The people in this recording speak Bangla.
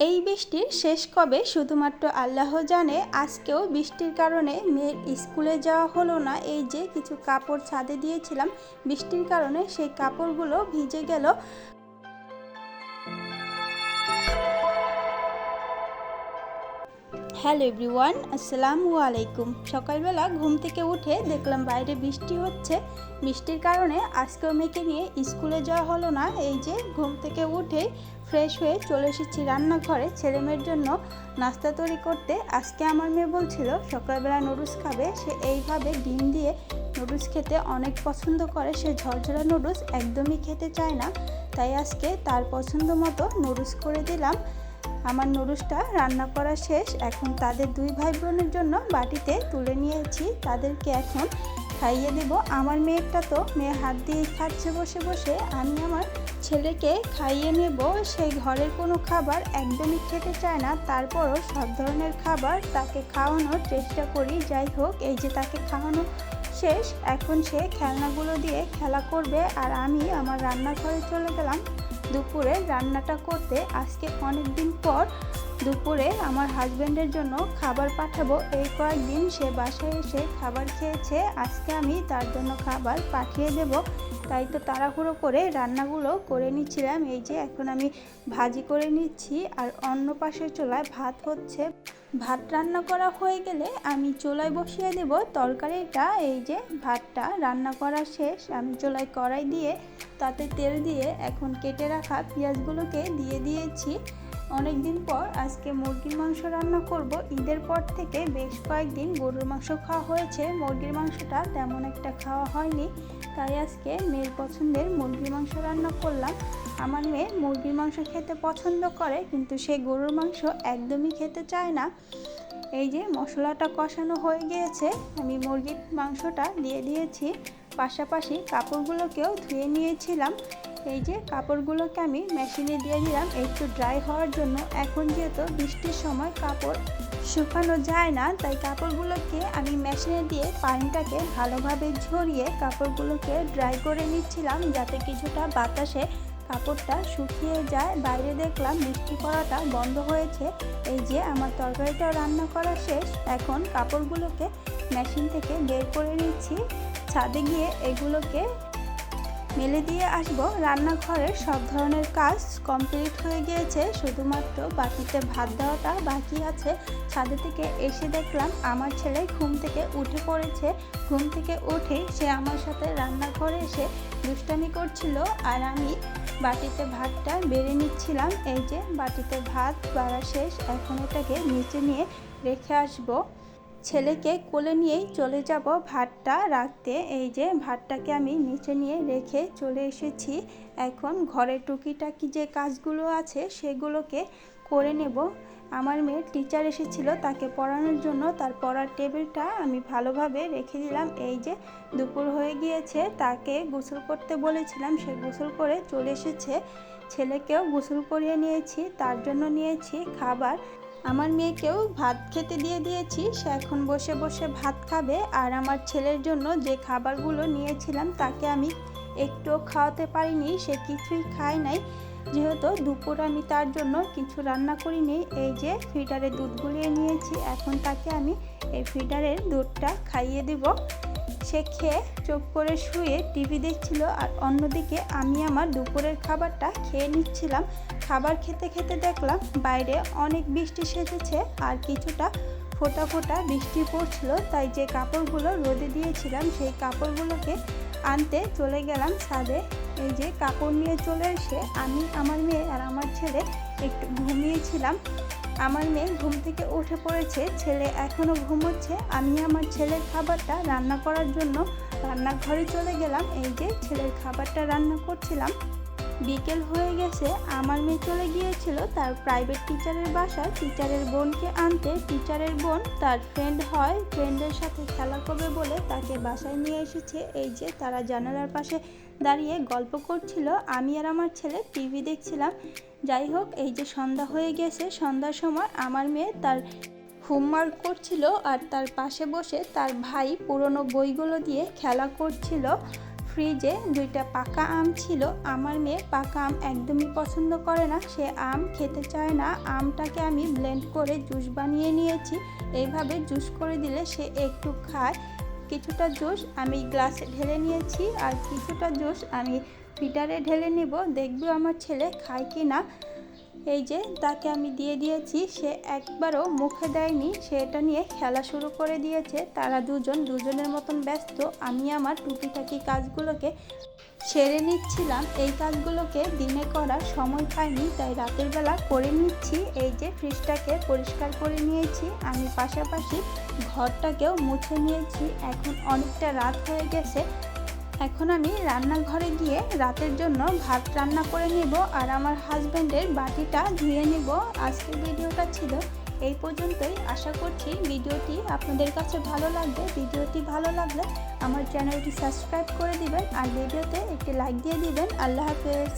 এই বৃষ্টির শেষ কবে শুধুমাত্র আল্লাহ জানে। আজকেও বৃষ্টির কারণে মেয়ের স্কুলে যাওয়া হলো না। এই যে কিছু কাপড় ছাদে দিয়েছিলাম, বৃষ্টির কারণে সেই কাপড়গুলো ভিজে গেল। হ্যালো এভরিওয়ান, আসসালামু আলাইকুম। সকালবেলা ঘুম থেকে উঠে দেখলাম বাইরে বৃষ্টি হচ্ছে। বৃষ্টির কারণে আজকেও মেয়েকে নিয়ে স্কুলে যাওয়া হলো না। এই যে ঘুম থেকে উঠে ফ্রেশ হয়ে চলে এসেছি রান্নাঘরে ছেলে মেয়ের জন্য নাস্তা তৈরি করতে। আজকে আমার মেয়ে বলছিল সকালবেলা নুডলস খাবে। সে এইভাবে ডিম দিয়ে নুডলস খেতে অনেক পছন্দ করে। সে ঝরঝরা নুডলস একদমই খেতে চায় না, তাই আজকে তার পছন্দ মতো নুডলস করে দিলাম। আমার নুডলসটা রান্না করা শেষ। এখন তাদের দুই ভাই বোনের জন্য বাটিতে তুলে নিয়েছি, তাদেরকে এখন খাইয়ে দেব। আমার মেয়েটা তো মেয়ে হাত দিয়ে খাচ্ছে বসে বসে, আমি আমার ছেলেকে খাইয়ে নেব। সেই ঘরের কোনো খাবার একদমই খেতে চায় না, তারপরও সব ধরনের খাবার তাকে খাওয়ানোর চেষ্টা করি। যাই হোক, এই যে তাকে খাওয়ানো শেষ, এখন সে খেলনাগুলো দিয়ে খেলা করবে আর আমি আমার রান্নাঘরে চলে গেলাম দুপুরে রান্নাটা করতে। আজকে অনেক দিন পর দুপুরে আমার হাজব্যান্ডের জন্য খাবার পাঠাবো। এই কয়েকদিন সে বাসায় এসে খাবার খেয়েছে, আজকে আমি তার জন্য খাবার পাঠিয়ে দেব। তাই তো তাড়াহুড়ো করে রান্নাগুলো করে নিচ্ছিলাম। এই যে এখন আমি ভাজি করে নিচ্ছি আর অন্য পাশের চুলায় ভাত হচ্ছে। ভাত রান্না করা হয়ে গেলে আমি চুলায় বসিয়ে দেব তরকারিটা। এই যে ভাতটা রান্না করা শেষ, আমি চুলায় কড়াই দিয়ে তাতে তেল দিয়ে এখন কেটে রাখা পেঁয়াজগুলোকে দিয়ে দিয়েছি। অনেক দিন পর আজকে মুরগির মাংস রান্না করব। ঈদের পর থেকে বেশ কয়েকদিন গরুর মাংস খাওয়া হয়েছে, মুরগির মাংসটা তেমন একটা খাওয়া হয়নি, তাই আজকে মেয়ের পছন্দের মুরগির মাংস রান্না করলাম। আমার মেয়ে মুরগির মাংস খেতে পছন্দ করে, কিন্তু সে গরুর মাংস একদমই খেতে চায় না। এই যে মশলাটা কষানো হয়ে গিয়েছে, আমি মুরগির মাংসটা দিয়ে দিয়েছি। পাশাপাশি কাপড়গুলোকেও ধুয়ে নিয়েছিলাম। এই যে কাপড়গুলোকে আমি মেশিনে দিয়ে দিলাম একটু ড্রাই হওয়ার জন্য। এখন যেহেতু বৃষ্টির সময় কাপড় শুকানো যায় না, তাই কাপড়গুলোকে আমি মেশিনে দিয়ে পানিটাকে ভালোভাবে ঝরিয়ে কাপড়গুলোকে ড্রাই করে নিচ্ছিলাম, যাতে কিছুটা বাতাসে কাপড়টা শুকিয়ে যায়। বাইরে দেখলাম বৃষ্টি পড়াটা বন্ধ হয়েছে। এই যে আমার তরকারিটা রান্না করা শেষ, এখন কাপড়গুলোকে মেশিন থেকে বের করে নিচ্ছি। ছাদে গিয়ে এগুলোকে মেলে দিয়ে আসবো। রান্নাঘরের সব ধরনের কাজ কমপ্লিট হয়ে গিয়েছে, শুধুমাত্র বাটিতে ভাত দেওয়াটা বাকি আছে। ছাদে থেকে এসে দেখলাম আমার ছেলে ঘুম থেকে উঠে পড়েছে। ঘুম থেকে উঠে সে আমার সাথে রান্নাঘরে এসে দুষ্টামি করছিল আর আমি বাটিতে ভাতটা বেড়ে নিচ্ছিলাম। এই যে বাটিতে ভাত বাড়া শেষ, এখন এটাকে নিচে নিয়ে রেখে আসবো। ছেলেকে কোলে নিয়েই চলে যাব ভাতটা রাখতে। এই যে ভাতটাকে আমি নিচে নিয়ে রেখে চলে এসেছি। এখন ঘরের টুকিটাকি যে কাজগুলো আছে সেগুলোকে করে নেব। আমার মেয়ের টিচার এসেছিল, তাকে পড়ানোর জন্য তার পড়ার টেবিলটা আমি ভালোভাবে রেখে দিলাম। এই যে দুপুর হয়ে গিয়েছে, তাকে গোসল করতে বলেছিলাম, সে গোসল করে চলে এসেছে। ছেলেকেও গোসল করিয়ে নিয়েছি, তার জন্য নিয়েছি খাবার। আমার মেয়েকেও ভাত খেতে দিয়ে দিয়েছি, সে এখন বসে বসে ভাত খাবে। আর আমার ছেলের জন্য যে খাবারগুলো নিয়েছিলাম তাকে আমি একটুও খাওয়াতে পারিনি, সে কিছুই খায় নাই। যেহেতু দুপুর আমি তার জন্য কিছু রান্না করিনি। এই যে ফিডারে দুধ গুলিয়ে নিয়েছি, এখন তাকে আমি এই ফিডারের দুধটা খাইয়ে দেব। সে খেয়ে চুপ করে শুয়ে টিভি দেখছিল, আর অন্যদিকে আমি আমার দুপুরের খাবারটা খেয়ে নিচ্ছিলাম। খাবার খেতে খেতে দেখলাম বাইরে অনেক বৃষ্টি সেজেছে আর কিছুটা ফোঁটা ফোঁটা বৃষ্টি পড়ছিল, তাই যে কাপড়গুলো রোদে দিয়েছিলাম সেই কাপড়গুলোকে আনতে চলে গেলাম ছাদে। এই যে কাপড় নিয়ে চলে এসে আমি, আমার মেয়ে আর আমার ছেলে একটু ঘুমিয়েছিলাম। আমার মেয়ে ঘুম থেকে উঠে পড়েছে, ছেলে এখনও ঘুমোচ্ছে। আমি আমার ছেলের খাবারটা রান্না করার জন্য রান্নাঘরে চলে গেলাম। এই যে ছেলের খাবারটা রান্না করছিলাম। বিকেল হয়ে গেছে, আমার মেয়ে চলে গিয়েছিল তার প্রাইভেট টিচারের বাসায় টিচারের বোনকে আনতে। টিচারের বোন তার ফ্রেন্ড হয়, ফ্রেন্ডের সাথে খেলা করবে বলে তাকে বাসায় নিয়ে এসেছে। এই যে তারা জানালার পাশে দাঁড়িয়ে গল্প করছিল, আমি আর আমার ছেলে টিভি দেখছিলাম। যাই হোক, এই যে সন্ধ্যা হয়ে গেছে, সন্ধ্যার সময় আমার মেয়ে তার হোমওয়ার্ক করছিল আর তার পাশে বসে তার ভাই পুরনো বইগুলো দিয়ে খেলা করছিল। ফ্রিজে 2টা পাকা আম ছিল। আমার মেয়ে পাকা আম একদমই পছন্দ করে না, সে আম খেতে চায় না। আমটাকে আমি ব্লেন্ড করে জুস বানিয়ে নিয়েছি। এইভাবে জুস করে দিলে সে একটু খায়। কিছুটা জুস আমি গ্লাসে ঢেলে নিয়েছি, আর কিছুটা জুস আমি ফিল্টারে ঢেলে নেব, দেখব আমার ছেলে খায় কি না। এই যে তাকে আমি দিয়ে দিয়েছি, সে একবারও মুখে দেয়নি, সে এটা নিয়ে খেলা শুরু করে দিয়েছে। তারা দুজনের মতন ব্যস্ত। আমি আমার টুকিটাকি কাজগুলোকে সেরে নিচ্ছিলাম। এই কাজগুলোকে দিনে করার সময় পাইনি, তাই রাতের বেলা করে নিচ্ছি। এই যে ফ্রিজটাকে পরিষ্কার করে নিয়েছি, আমি পাশাপাশি ঘরটাকেও মুছে নিয়েছি। এখন অনেকটা রাত হয়ে গেছে, এখন আমি রান্নাঘরে গিয়ে রাতের জন্য ভাত রান্না করে নেব, আর আমার হাজব্যান্ডের বাটিটা ধুয়ে নেব। আজকের ভিডিওটা ছিল এই পর্যন্তই। আশা করছি ভিডিওটি আপনাদের কাছে ভালো লাগবে। ভিডিওটি ভালো লাগলে আমার চ্যানেলটি সাবস্ক্রাইব করে দিবেন, আর ভিডিওতে একটি লাইক দিয়ে দিবেন। আল্লাহ হাফেজ।